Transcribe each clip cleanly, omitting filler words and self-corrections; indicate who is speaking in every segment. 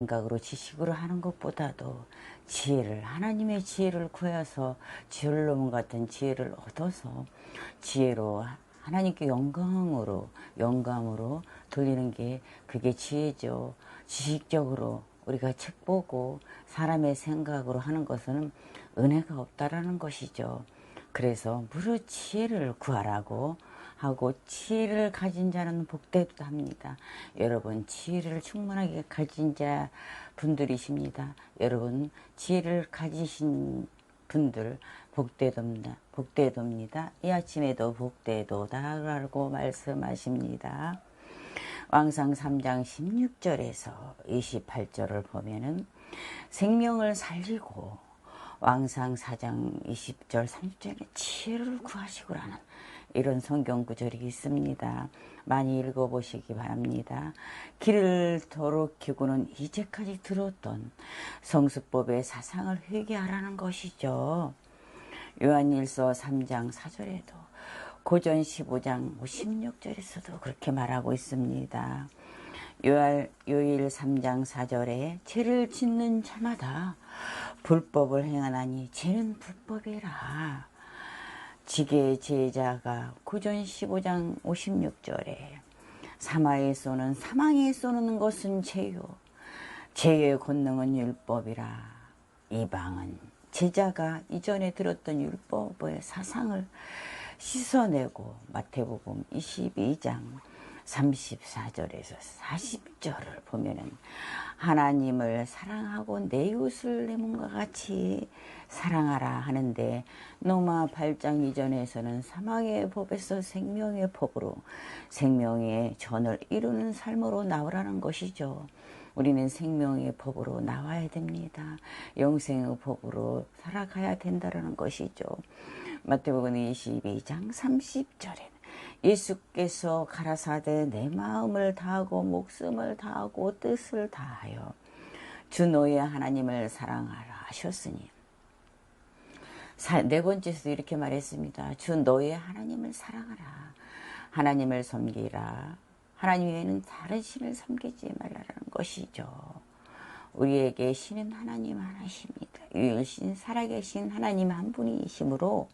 Speaker 1: 생각으로 지식으로 하는 것보다도 지혜를, 하나님의 지혜를 구해서 지혜로움 같은 지혜를 얻어서 지혜로 하나님께 영감으로 돌리는 게 그게 지혜죠. 지식적으로 우리가 책 보고 사람의 생각으로 하는 것은 은혜가 없다라는 것이죠. 그래서 무릇 지혜를 구하라고 하고, 지혜를 가진 자는 복되다 합니다. 여러분, 지혜를 충분하게 가진 자 분들이십니다. 여러분, 지혜를 가지신 분들 복되dob니다. 이 아침에도 복되도다라고 말씀하십니다. 왕상 3장 16절에서 28절을 보면은 생명을 살리고, 왕상 4장 20절 30절에 지혜를 구하시고라는 이런 성경 구절이 있습니다. 많이 읽어보시기 바랍니다. 길을 돌이키고는 이제까지 들었던 성수법의 사상을 회개하라는 것이죠. 요한일서 3장 4절에도 고전 15장 56절에서도 그렇게 말하고 있습니다. 요일 3장 4절에 죄를 짓는 자마다 불법을 행하나니 죄는 불법이라. 지게의 제자가 고전 15장 56절에 사망에 쏘는 것은 죄요, 죄의 권능은 율법이라. 이방은 제자가 이전에 들었던 율법의 사상을 씻어내고 마태복음 22장 34절에서 40절을 보면은 하나님을 사랑하고 내 이웃을 내 몸과 같이 사랑하라 하는데, 로마 8장 이전에서는 사망의 법에서 생명의 법으로 생명의 전을 이루는 삶으로 나오라는 것이죠. 우리는 생명의 법으로 나와야 됩니다. 영생의 법으로 살아가야 된다는 것이죠. 마태복음 22장 30절에 예수께서 가라사대 내 마음을 다하고 목숨을 다하고 뜻을 다하여 주 너의 하나님을 사랑하라 하셨으니, 네 번째에서도 이렇게 말했습니다. 주 너의 하나님을 사랑하라. 하나님을 섬기라. 하나님 외에는 다른 신을 섬기지 말라는 것이죠. 우리에게 신은 하나님 하나십니다. 유일신 살아계신 하나님 한 분이시므로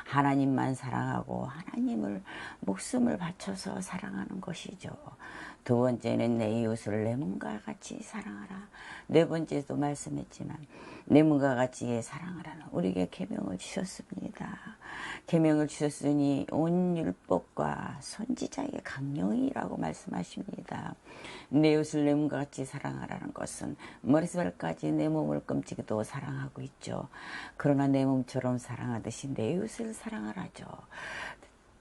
Speaker 1: 하나님만 사랑하고 하나님을 목숨을 바쳐서 사랑하는 것이죠. 두 번째는 내 이웃을 내 몸과 같이 사랑하라. 네 번째도 말씀했지만 내 몸과 같이 사랑하라는 우리에게 계명을 주셨습니다. 계명을 주셨으니 온 율법과 선지자의 강령이라고 말씀하십니다. 내 이웃을 내 몸과 같이 사랑하라는 것은 머리발까지 내 몸을 끔찍이도 사랑하고 있죠. 그러나 내 몸처럼 사랑하듯이 내 이웃을 사랑하라죠.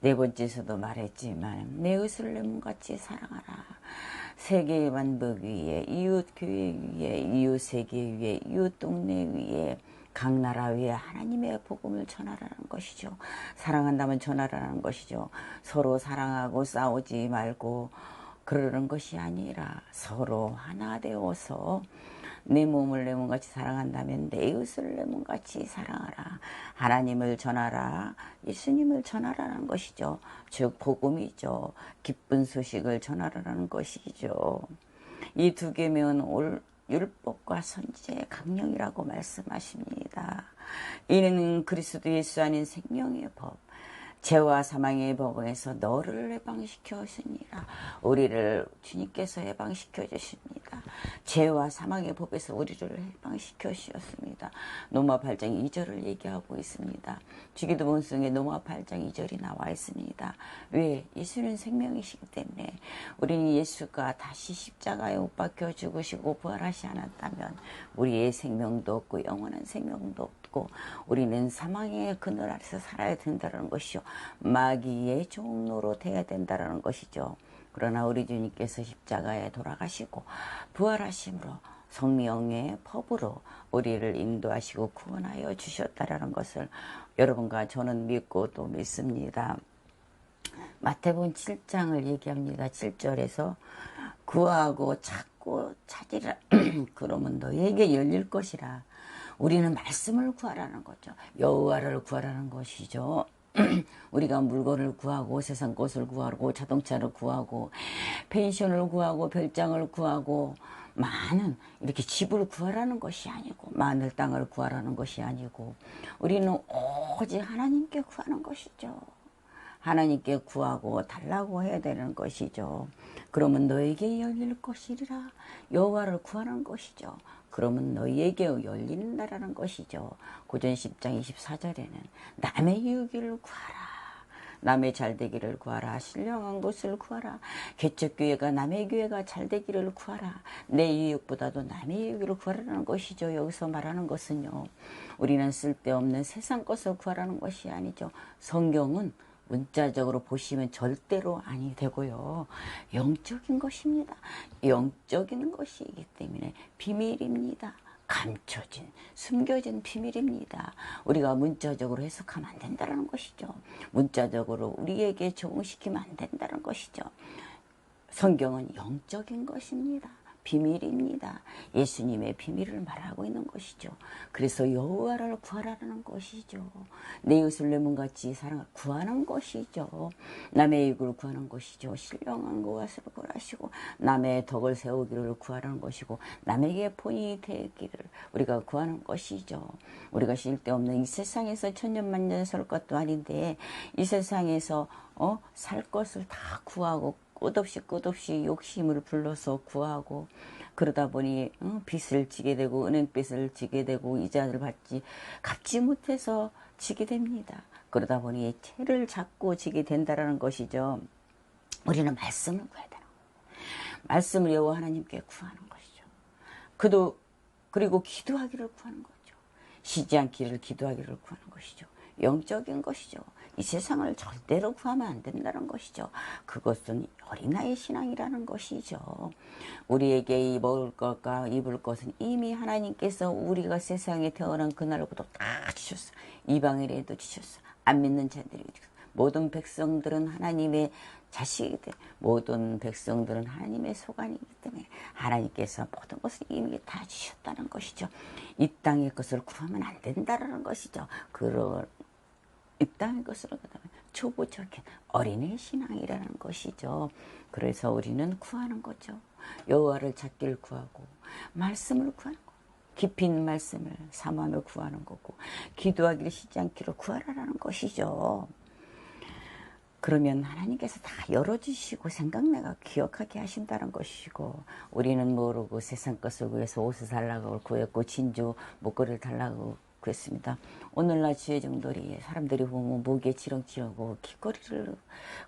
Speaker 1: 네 번째에서도 말했지만 내 이웃을 내 몸같이 사랑하라. 세계 만국 위에, 이웃 교회 위에, 이웃 세계 위에, 이웃 동네 위에, 각 나라 위에 하나님의 복음을 전하라는 것이죠. 사랑한다면 전하라는 것이죠. 서로 사랑하고 싸우지 말고 그러는 것이 아니라 서로 하나 되어서 내 몸을 내 몸같이 사랑한다면 내 이웃을 내 몸같이 사랑하라. 하나님을 전하라. 예수님을 전하라는 것이죠. 즉 복음이죠. 기쁜 소식을 전하라는 것이죠. 이 두 계명은 율법과 선지자의 강령이라고 말씀하십니다. 이는 그리스도 예수 안인 생명의 법, 죄와 사망의 법에서 너를 해방시켜 주시니라. 우리를 주님께서 해방시켜 주십니다. 죄와 사망의 법에서 우리를 해방시켜 주셨습니다. 로마 8장 2절을 얘기하고 있습니다. 주기도문 속에 로마 8장 2절이 나와 있습니다. 왜? 예수는 생명이시기 때문에. 우리는 예수가 다시 십자가에 못 박혀 죽으시고 부활하시 않았다면 우리의 생명도 없고 영원한 생명도 없고 우리는 사망의 그늘 아래서 살아야 된다는 것이죠. 마귀의 종로로 돼야 된다는 것이죠. 그러나 우리 주님께서 십자가에 돌아가시고 부활하심으로 성령의 법으로 우리를 인도하시고 구원하여 주셨다라는 것을 여러분과 저는 믿고 또 믿습니다. 마태복음 7장을 얘기합니다. 7절에서 구하고 찾고 찾으라. 그러면 너에게 열릴 것이라. 우리는 말씀을 구하라는 거죠. 여호와를 구하라는 것이죠. 우리가 물건을 구하고 세상 것을 구하고 자동차를 구하고 펜션을 구하고 별장을 구하고 많은 이렇게 집을 구하라는 것이 아니고 마늘 땅을 구하라는 것이 아니고 우리는 오직 하나님께 구하는 것이죠. 하나님께 구하고 달라고 해야 되는 것이죠. 그러면 너에게 열릴 것이리라. 여호와를 구하는 것이죠. 그러면 너희에게 열린다라는 것이죠. 고전 10장 24절에는 남의 이웃을 구하라. 남의 잘되기를 구하라. 신령한 것을 구하라. 개척교회가 남의 교회가 잘되기를 구하라. 내 이웃보다도 남의 이웃을 구하라는 것이죠. 여기서 말하는 것은요. 우리는 쓸데없는 세상 것을 구하라는 것이 아니죠. 성경은 문자적으로 보시면 절대로 아니 되고요. 영적인 것입니다. 영적인 것이기 때문에 비밀입니다. 감춰진, 숨겨진 비밀입니다. 우리가 문자적으로 해석하면 안 된다는 것이죠. 문자적으로 우리에게 적응시키면 안 된다는 것이죠. 성경은 영적인 것입니다. 비밀입니다. 예수님의 비밀을 말하고 있는 것이죠. 그래서 여호와를 구하라는 것이죠. 내 이웃을 내 몸같이 사랑을 구하는 것이죠. 남의 이익을 구하는 것이죠. 신령한 것을 구하시고 남의 덕을 세우기를 구하라는 것이고 남에게 본이 되기를 우리가 구하는 것이죠. 우리가 쓸데없는 이 세상에서 천년만년 살 것도 아닌데 이 세상에서 살 것을 다 구하고 끝없이 욕심을 불러서 구하고 그러다 보니 빚을 지게 되고 은행빚을 지게 되고 이자를 갚지 못해서 지게 됩니다. 그러다 보니 채를 잡고 지게 된다라는 것이죠. 우리는 말씀을 구해야 되는 거예요. 말씀을 여호와 하나님께 구하는 것이죠. 그리고 기도하기를 구하는 거죠. 쉬지 않기를 기도하기를 구하는 것이죠. 영적인 것이죠. 이 세상을 절대로 구하면 안 된다는 것이죠. 그것은 어린아이 신앙이라는 것이죠. 우리에게 먹을 것과 입을 것은 이미 하나님께서 우리가 세상에 태어난 그날부터 다 주셨어. 이방인에도 주셨어. 안 믿는 자들이 주셨어. 모든 백성들은 하나님의 자식이들, 모든 백성들은 하나님의 소관이기 때문에 하나님께서 모든 것을 이미 다 주셨다는 것이죠. 이 땅의 것을 구하면 안 된다는 것이죠. 이 땅의 것으로 그다음에 초보적인 어린애 신앙이라는 것이죠. 그래서 우리는 구하는 거죠. 여호와를 찾기를 구하고 말씀을 구하는 거. 깊이 있는 말씀을 사모하며 구하는 거고 기도하기를 쉬지 않기로 구하라는 것이죠. 그러면 하나님께서 다 열어주시고 생각내가 기억하게 하신다는 것이고 우리는 모르고 세상 것을 구해서 옷을 달라고 구했고 진주 목걸이를 달라고 구했습니다. 오늘날 주의 종들이 사람들이 보면 목에 지렁치고 귀걸이를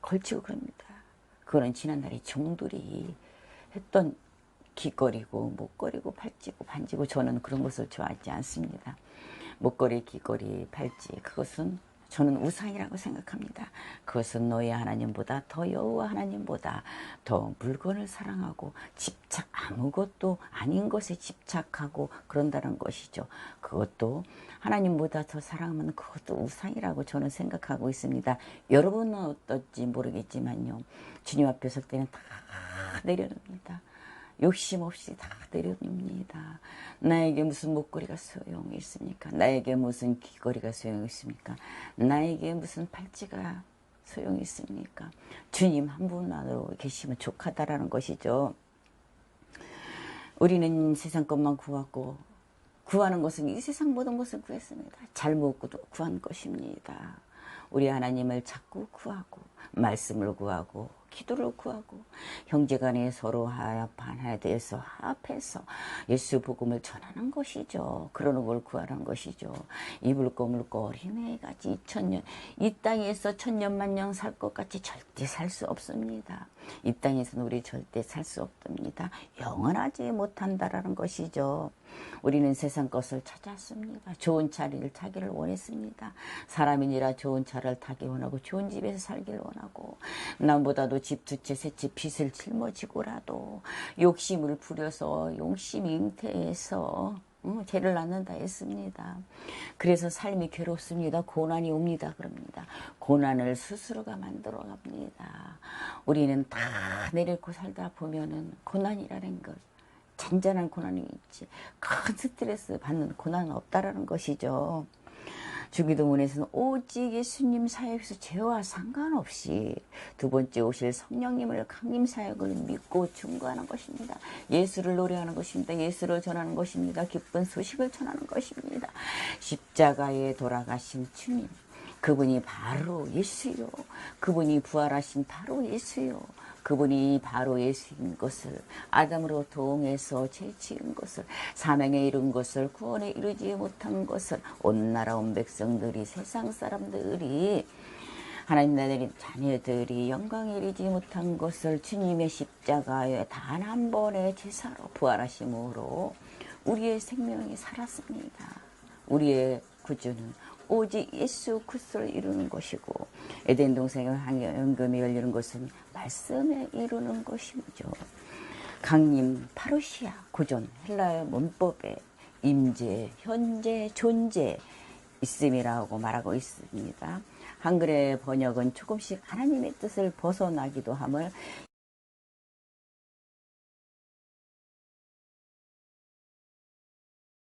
Speaker 1: 걸치고 그럽니다. 그거는 지난날에 종들이 했던 귀걸이고 목걸이고 팔찌고 반지고 저는 그런 것을 좋아하지 않습니다. 목걸이, 귀걸이, 팔찌 그것은 저는 우상이라고 생각합니다. 그것은 너희 하나님보다 더 여호와 하나님보다 더 물건을 사랑하고 아무것도 아닌 것에 집착하고 그런다는 것이죠. 그것도 하나님보다 더 사랑하면 그것도 우상이라고 저는 생각하고 있습니다. 여러분은 어떨지 모르겠지만요. 주님 앞에 설 때는 다 내려놓습니다. 욕심 없이 다 내려놓습니다. 나에게 무슨 목걸이가 소용이 있습니까? 나에게 무슨 귀걸이가 소용이 있습니까? 나에게 무슨 팔찌가 소용이 있습니까? 주님 한 분만으로 계시면 족하다라는 것이죠. 우리는 세상 것만 구하고 구하는 것은 이 세상 모든 것을 구했습니다. 잘못 구한 것입니다. 우리 하나님을 자꾸 구하고 말씀을 구하고 기도를 구하고 형제간에 서로 하나에 대해서 합해서 예수 복음을 전하는 것이죠. 그러는 걸 구하는 것이죠. 이불고 물고 어린애같이 2000년 이 땅에서 1000년만년 살 것 같이 절대 살 수 없습니다. 이 땅에서는 우리 절대 살 수 없습니다. 영원하지 못한다라는 것이죠. 우리는 세상 것을 찾았습니다. 좋은 차를 타기를 원했습니다. 사람이니라 좋은 차를 타기 원하고 좋은 집에서 살기를 원하고 남보다도 집 두 채 세 채 빚을 짊어지고라도 욕심을 부려서 욕심 잉태해서 죄를 낳는다 했습니다. 그래서 삶이 괴롭습니다. 고난이 옵니다. 그럽니다. 고난을 스스로가 만들어 갑니다. 우리는 다 내려놓고 살다 보면은 고난이라는 것 잔잔한 고난이 있지 큰 스트레스 받는 고난은 없다라는 것이죠. 주기도문에서는 오직 예수님 사역에서 죄와 상관없이 두 번째 오실 성령님을 강림 사역을 믿고 증거하는 것입니다. 예수를 노래하는 것입니다. 예수를 전하는 것입니다. 기쁜 소식을 전하는 것입니다. 십자가에 돌아가신 주님, 그분이 바로 예수요. 그분이 부활하신 바로 예수요. 그분이 바로 예수인 것을, 아담으로 동해서 죄 지은 것을, 사명에 이룬 것을, 구원에 이르지 못한 것을, 온 나라 온 백성들이, 세상 사람들이, 하나님 나라의 자녀들이 영광에 이르지 못한 것을 주님의 십자가에 단 한 번의 제사로 부활하심으로 우리의 생명이 살았습니다. 우리의 구주는 오직 예수 그리스도를 이루는 것이고, 에덴 동산의 황금이 열리는 것은 말씀에 이루는 것이죠. 강림, 파루시아, 구존, 헬라의 문법에 임재, 현재, 존재 있음이라고 말하고 있습니다. 한글의 번역은 조금씩 하나님의 뜻을 벗어나기도 함을